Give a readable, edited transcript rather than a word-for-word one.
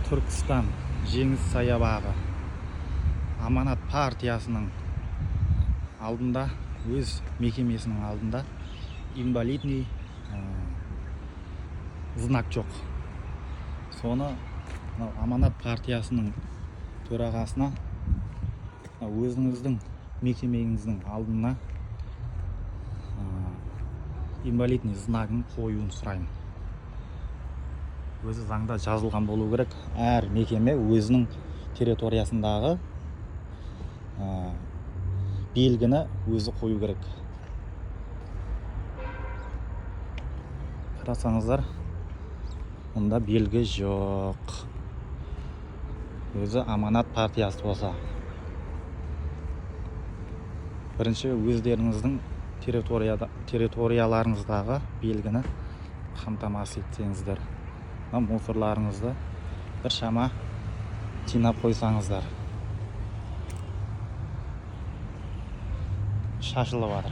Түркістан Жеңіс саябағы Аманат партиясының алдында, өз мекемесінің алдында инвалидный знак жоқ. Соны Аманат партиясының төрағасына өзіңіздің мекемеңіздің алдына инвалидный знагын қоюын сұраймын. Өзі заңда жазылған болу керек, әр мекеме өзінің территориясындағы белгіні өзі қою керек. Қарасаңыздар, онда белгі жоқ. Өзі Аманат партиясы болса. Бірінші өздеріңіздің территорияларыңыздағы белгіні қамтамасыз етсеңіздер. Мусорларыңызды бір шама жинап қойсаңыздар. Шашылып жатыр.